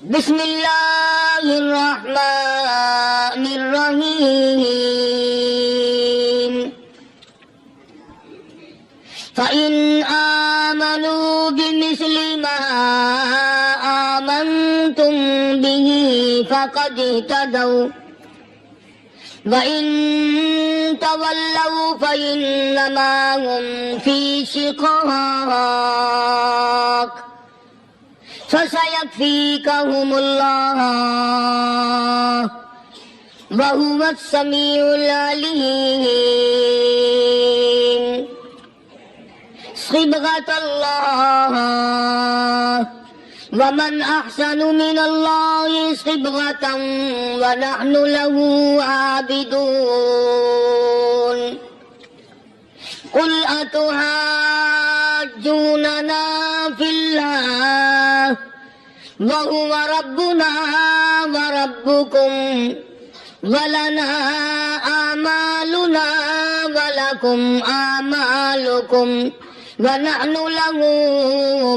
بسم اللہ الرحمن الرحیم فَإِنْ آمَنُوا بِمِثْلِ مَا آمَنْتُمْ بِهِ فَقَدِ اهْتَدَوْا وَإِنْ تَوَلَّوْا فَإِنَّمَا هُمْ فِي شِقَاقٍ فَسَيَكْفِيكَهُمُ اللَّهُ وَهُوَ السَّمِيعُ الْعَلِيمُ صبغة الله ومن أحسن من الله صبغة ونحن له عابدون قل أتحاجوننا في الله وهو ربنا وربكم ولنا أعمالنا ولكم أعمالكم وَنَحْنُ لَهُ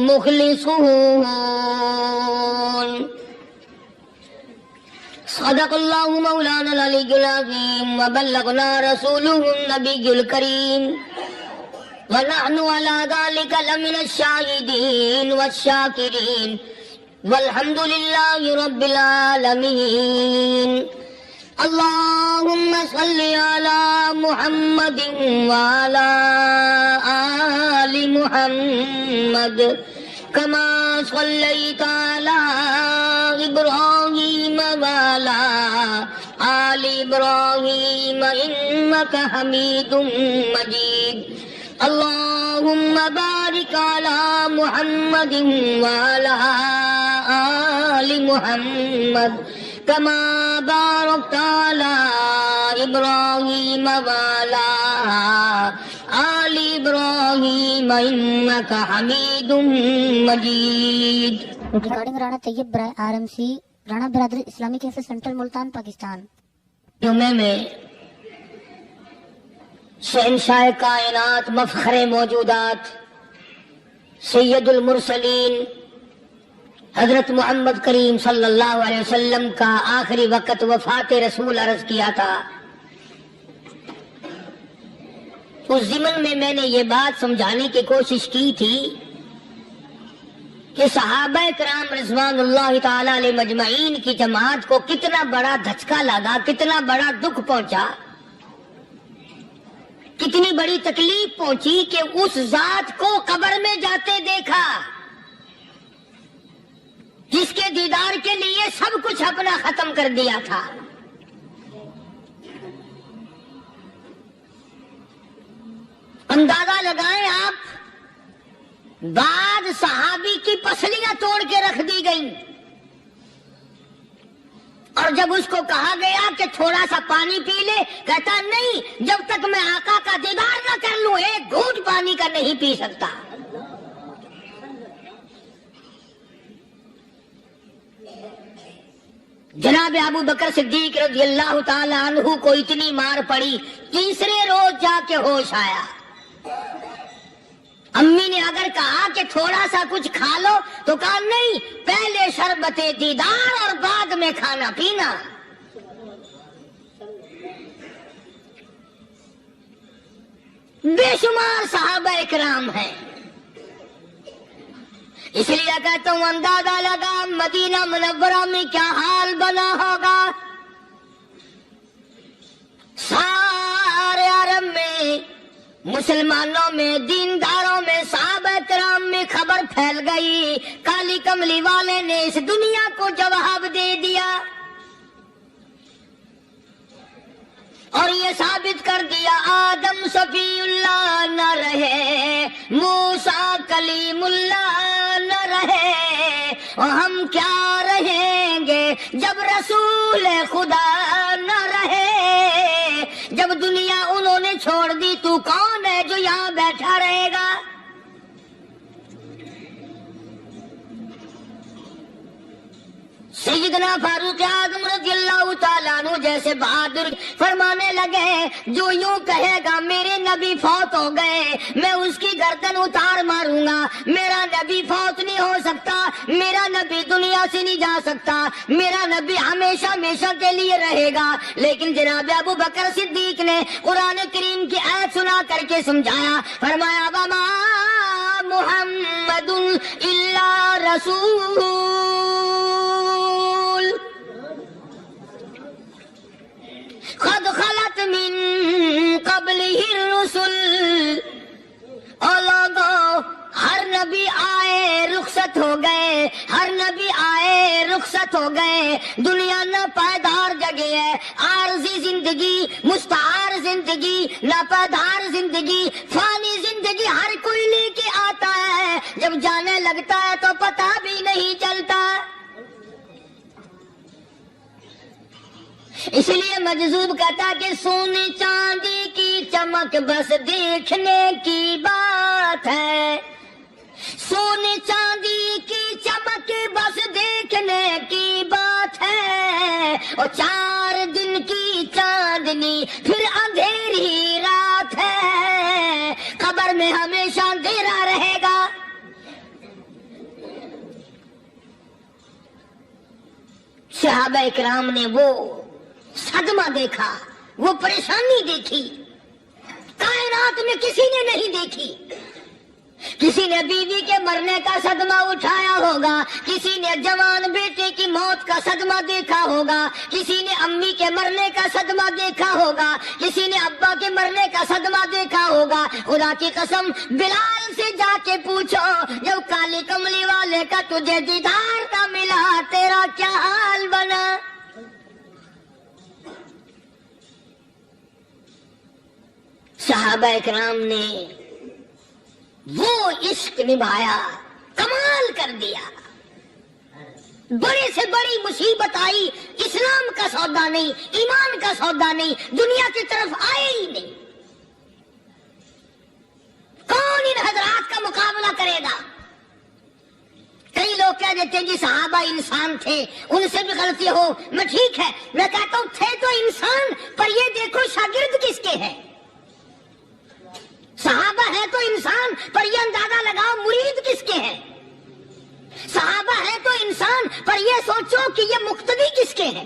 مُخْلِصُونَ صدق اللہ مولانا العلی العظیم وبلغنا رسوله النبی الکریم ونحن على ذلك لمن الشاہدین والشاکرین والحمد للہ رب العالمین اللهم صل على محمد وعلى آل محمد كما صليت على إبراهيم وعلى آل إبراهيم إنك حميد مجيد اللهم بارك على محمد وعلى آل محمد كما باركت على إبراهيم وعلى آل إبراهيم إنك حميد مجيد. ریکارڈنگ رانا طیب برائے RMC رانا برادری اسلامی کیفے سینٹرل ملتان پاکستان. جمعے میں شہنشاہ کائنات مفخر موجودات سید المرسلین حضرت محمد کریم صلی اللہ علیہ وسلم کا آخری وقت وفات رسول عرض کیا تھا. اس ضمن میں نے یہ بات سمجھانے کی کوشش کی تھی کہ صحابہ کرام رضوان اللہ تعالی علیہ مجمعین کی جماعت کو کتنا بڑا دھچکا لگا، کتنا بڑا دکھ پہنچا، کتنی بڑی تکلیف پہنچی کہ اس ذات کو قبر میں جاتے دیکھا جس کے دیدار کے لیے سب کچھ اپنا ختم کر دیا تھا. اندازہ لگائیں آپ، بعد صحابی کی پسلیاں توڑ کے رکھ دی گئیں اور جب اس کو کہا گیا کہ تھوڑا سا پانی پی لے، کہتا نہیں، جب تک میں آقا کا دیدار نہ کر لوں ایک گھونٹ پانی کا نہیں پی سکتا. جناب ابو بکر صدیق رضی اللہ تعالی عنہ کو اتنی مار پڑی، تیسرے روز جا کے ہوش آیا. امی نے اگر کہا کہ تھوڑا سا کچھ کھا لو تو کہا نہیں، پہلے شربت دیدار اور بعد میں کھانا پینا. بے شمار صحابہ اکرام ہیں. اس لیے کہتا ہوں اندازہ لگا مدینہ منورہ میں کیا حال بنا ہوگا. سارے عرب میں، مسلمانوں میں، دینداروں میں، صحابہ کرام میں خبر پھیل گئی. کالی کملی والے نے اس دنیا کو جواب دے دیا اور یہ ثابت کر دیا آدم صفی اللہ نہ رہے، موسیٰ کلیم اللہ نہ رہے، اور ہم کیا رہیں گے جب رسول خدا نہ رہے. جب دنیا انہوں نے چھوڑ دی تو کون ہے جو یہاں بیٹھا رہے گا؟ سیدنا فاروق اعظم رضی اللہ تعالیٰ عنہ جیسے بہادر فرمانے لگے جو یوں کہے گا میرے نبی فوت ہو گئے میں اس کی گردن اتار ماروں گا، میرا نبی فوت نہیں ہو سکتا، میرا نبی دنیا سے نہیں جا سکتا، میرا نبی ہمیشہ ہمیشہ کے لیے رہے گا۔ لیکن جناب ابو بکر صدیق نے قرآن کریم کی آیت سنا کر کے سمجھایا، فرمایا وما محمد الا رسول قد خلت من قبلہ الرسل، اور لوگوں ہر نبی آئے رخصت ہو گئے، ہر نبی آئے رخصت ہو گئے۔ دنیا نہ پائیدار جگہ ہے، عارضی زندگی، مستعار زندگی، ناپائیدار زندگی، فانی زندگی ہر کوئی لے کے آتا ہے، جب جانے لگتا ہے تو پتہ بھی نہیں چلتا۔ اس لیے مجذوب کہتا کہ سونے چاندی کی چمک بس دیکھنے کی بات ہے، سونے چاندی کی چمک بس دیکھنے کی بات ہے، اور 4 دن کی چاندنی پھر اندھیری رات ہے، قبر میں ہمیشہ اندھیرا رہے گا۔ صحابہ اکرام نے وہ صدمہ دیکھا، وہ پریشانی دیکھی، کائنات میں کسی نے نہیں دیکھی۔ کسی نے بیوی کے مرنے کا صدمہ اٹھایا ہوگا، کسی نے جوان بیٹے کی موت کا صدمہ دیکھا ہوگا، کسی نے امی کے مرنے کا صدمہ دیکھا ہوگا، کسی نے ابا کے مرنے کا صدمہ دیکھا ہوگا۔ خدا کی قسم بلال سے جا کے پوچھو جب کالی کملی والے کا تجھے دیدار نہ ملا تیرا کیا حال بنا۔ صحابہ اکرام نے وہ عشق نبھایا، کمال کر دیا۔ بڑے سے بڑی مصیبت آئی، اسلام کا سودا نہیں، ایمان کا سودا نہیں، دنیا کی طرف آئے ہی نہیں۔ کون ان حضرات کا مقابلہ کرے گا؟ کئی لوگ کہہ دیتے ہیں جی صحابہ انسان تھے، ان سے بھی غلطی ہو، میں ٹھیک ہے، میں کہتا ہوں تھے تو انسان، پر یہ دیکھو شاگرد کس کے ہیں۔ صحابہ ہے تو انسان، پر یہ اندازہ لگاؤ مرید کس کے ہیں۔ صحابہ ہے تو انسان، پر یہ سوچو کہ یہ مقتدی کس کے ہیں۔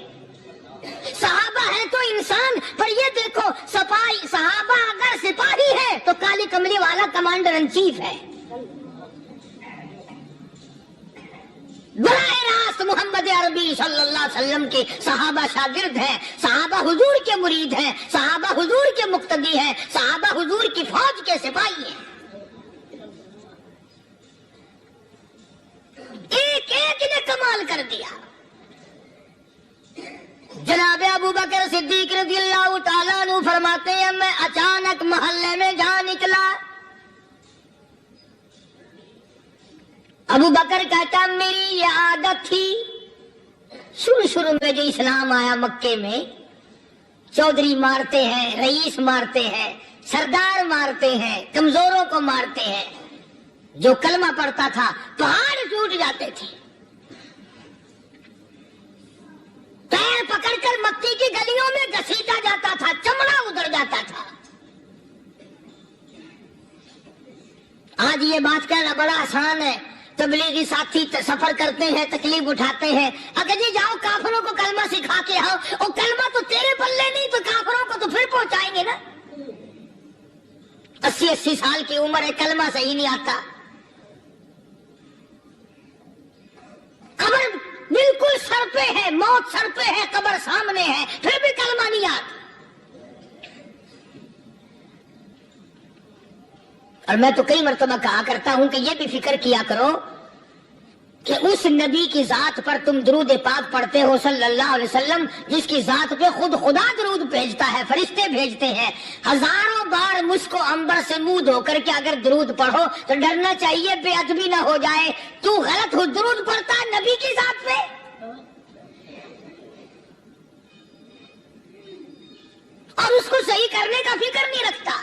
صحابہ ہے تو انسان، پر یہ دیکھو سپاہی، صحابہ اگر سپاہی ہے تو کالی کملی والا کمانڈر ان چیف ہے۔ براہ راست محمد عربی صلی اللہ علیہ وسلم کے صحابہ شاگرد ہیں، صحابہ حضور کے مرید ہیں، صحابہ حضور کے مقتدی ہیں، صحابہ حضور کی فوج کے سپاہی ہیں۔ ایک ایک نے کمال کر دیا۔ جناب ابو بکر صدیق رضی اللہ تعالیٰ عنہ فرماتے ہیں میں اچانک محلے میں جا نکلا۔ ابو بکر کہتا میری یہ عادت تھی، شروع میں جو اسلام آیا مکے میں، چودھری مارتے ہیں، رئیس مارتے ہیں، سردار مارتے ہیں، کمزوروں کو مارتے ہیں، جو کلمہ پڑھتا تھا پہاڑ ٹوٹ جاتے تھے، پیر پکڑ کر مکی کی گلیوں میں گھسیٹا جاتا تھا، چمڑا ادھر جاتا تھا۔ آج یہ بات کہنا بڑا آسان ہے، تبلیغی ساتھی سفر کرتے ہیں، تکلیف اٹھاتے ہیں، اگر جی جاؤ کافروں کو کلمہ سکھا کے آؤ، اور کلمہ تو تیرے پلے نہیں تو کافروں کو تو پھر پہنچائیں گے نا۔ 80 سال کی عمر ہے، کلمہ صحیح نہیں آتا، قبر بالکل سر پہ ہے، موت سر پہ ہے، قبر سامنے ہے، پھر بھی کلمہ نہیں آتا۔ اور میں تو کئی مرتبہ کہا کرتا ہوں کہ یہ بھی فکر کیا کرو کہ اس نبی کی ذات پر تم درود پاک پڑھتے ہو صلی اللہ علیہ وسلم، جس کی ذات پہ خود خدا درود بھیجتا ہے، فرشتے بھیجتے ہیں، ہزاروں بار مجھ کو عنبر سے منہ دھو کر کے اگر درود پڑھو تو ڈرنا چاہیے بے ادبی نہ ہو جائے، تو غلط ہو درود پڑھتا ہے نبی کی ذات پہ۔ اور اس کو صحیح کرنے کا فکر نہیں رکھتا۔